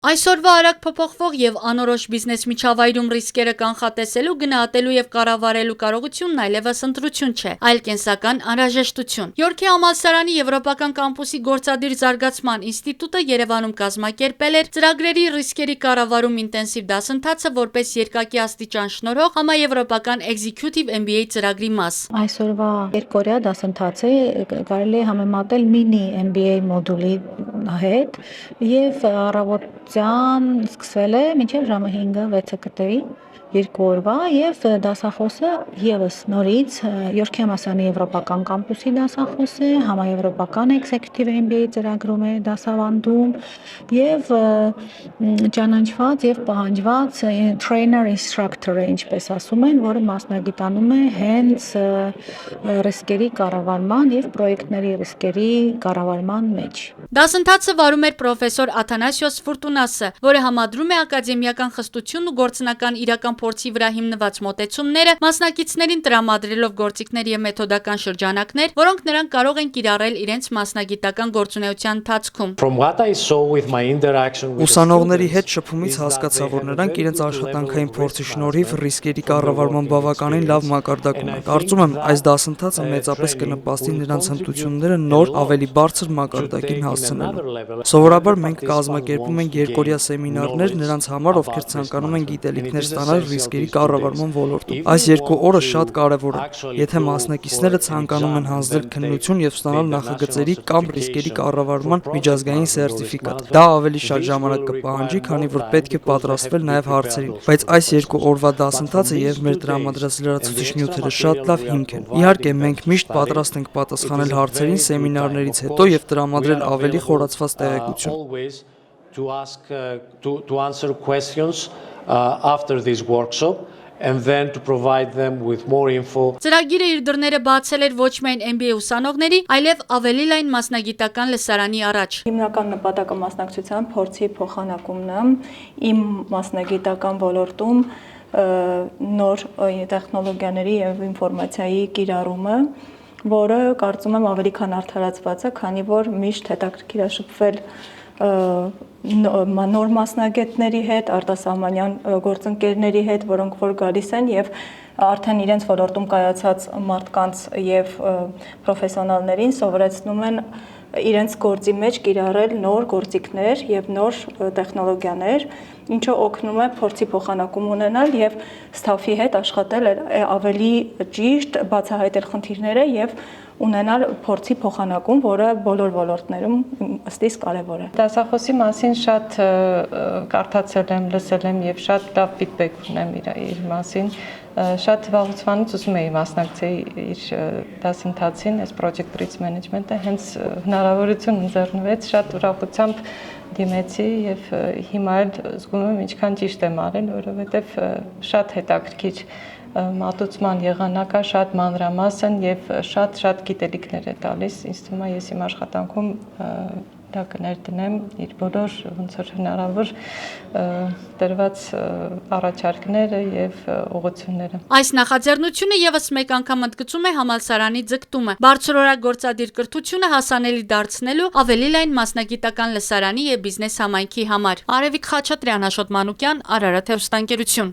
Այսօրվա արագ փոփոխվող եւ անորոշ բիզնես միջավայրում ռիսկերը կանխատեսելու, գնահատելու եւ կառավարելու կարողությունն այլևս ընտրություն չէ, այլ կենսական անհրաժեշտություն։ Յորքի համալսարանի եվրոպական կամպուսի գործադիր զարգացման ինստիտուտը Երևանում կազմակերպել էր ծրագրերի ռիսկերի կառավարում ինտենսիվ դասընթացը որպես երկակի աստիճան շնորհող համաեվրոպական Executive MBA ծրագրի մաս։ Այսօրվա երկօրյա դասընթացը կարելի է համեմատել մինի MBA մոդուլի հետ եւ առավոտյան սկսվել է մինչեւ ժամը 5-6 կտեղի երկու օրվա եւ դասախոսը եւս նորից Յորքի համալսարանի եվրոպական կամպուսի դասախոս է, համաեվրոպական Executive MBA ծրագրում է դասավանդում եւ ճանաչված եւ պահանջված trainer instructor է, ինչպես ասում են, որը մասնագիտանում է հենց ռիսկերի կառավարման եւ պրոյեկտների ռիսկերի կառավարման մեջ։ Դասընթացը վարում էր պրոֆեսոր Աթանասիոս Ֆուրտունասը, որը համադրում է ակադեմիական խստությունն ու գործնական իրական փորձի վրա հիմնված մոտեցումները, մասնակիցներին տրամադրելով գործիքներ եւ մեթոդական շրջանակներ, որոնք նրանք կարող են կիրառել իրենց մասնագիտական գործունեության ընթացքում։ Ուսանողների հետ շփումից հասկացա, որ նրանք իրենց աշխատանքային փորձի շնորհիվ ռիսկերի կառավարման բավականին լավ մակարդակ ունեն։ Կարծում եմ, այս դասընթացը մեծապես կնպաստի նրանց հմտությունները նոր, ավելի բարձր մակարդակին հասցնելու։ Սովորաբար մենք կազմակերպում ենք երկօրյա սեմինարներ նրանց համար, ովքեր ցանկանում են գիտելիքներ ստանալ ռիսկերի կառավարման ոլորտում։ Այս երկու օրը շատ կարևոր են, եթե մասնակիցները ցանկանում են հանձնել քննություն եւ ստանալ նախագծերի կամ ռիսկերի կառավարման միջազգային սերտիֆիկատ։ Դա ավելի շատ ժամանակ կպահանջի, քանի որ պետք է պատրաստվել նաեւ հարցերին, բայց այս երկու օրվա դասընթացը եւ մեր տրամադրած լրացուցիչ նյութերը շատ լավ հիմք են։ Իհարկե, մենք միշտ պատրաստ ենք պատասխանել հարցերին սեմինարներից հետո եւ տրամադրել ավելի խորացված տեղեկություն։ After this workshop and then to provide them with more info. Ծրագիրը իր դռները բացել էր ոչ միայն MBA ուսանողների, այլև ավելի լայն մասնագիտական լսարանի առաջ։ Հիմնական նպատակը մասնակցության փորձի փոխանակումն է, իմ մասնագիտական ոլորտում նոր տեխնոլոգիաների եւ ինֆորմացիայի կիրառումը, որը կարծում եմ ավելի քան արդարացված է, քանի որ միշտ հետաքրքիր է շփվել նոր մասնագետների հետ, արտասահմանյան գործընկերների հետ, որոնք որ գալիս են եւ արդեն իրենց ոլորտում կայացած մարդկանց եւ պրոֆեսիոնալներին սովորեցնում են իրենց գործի մեջ կիրառել նոր գործիքներ եւ նոր տեխնոլոգիաներ, ինչը օգնում է փորձի փոխանակում ունենալ եւ ստաֆի հետ աշխատել ավելի ճիշտ, բացահայտել խնդիրները եւ ունենալ փորձի փոխանակում, որը բոլոր ոլորտներում ըստ իս կարևոր է։ Դասախոսի մասին շատ կարդացել եմ, լսել եմ եւ շատ լավ ֆիդբեք ունեմ իր մասին։ Շատ վաղուց ուզում էի մասնակցեի իր դասընթացին, այս project risk management-ը հենց հնարավորություն ընձեռնվեց, շատ ուրախությամբ դիմեցի եւ հիմա էլ զգում եմ ինչքան ճիշտ եմ արել, որովհետեւ շատ հետաքրքիր մատուցման եղանակը, շատ մանրամասն եւ շատ գիտելիքներ է տալիս։ Ինձ թվում է ես իմ աշխատանքում դա կներդնեմ իր բոլոր ոնց որ հնարավոր դրված առաջարկները եւ ուղղությունները։ Այս նախաձեռնությունը եւս մեկ անգամ ընդգծում է համալսարանի ձգտումը բարձրորակ գործադիր կրթությունը հասանելի դարձնելու ավելի լայն մասնագիտական լսարանի եւ բիզնես համայնքի համար։ Արևիկ Խաչատրյան, Աշոտ Մանուկյան, Արարատ հեռուստաընկերություն։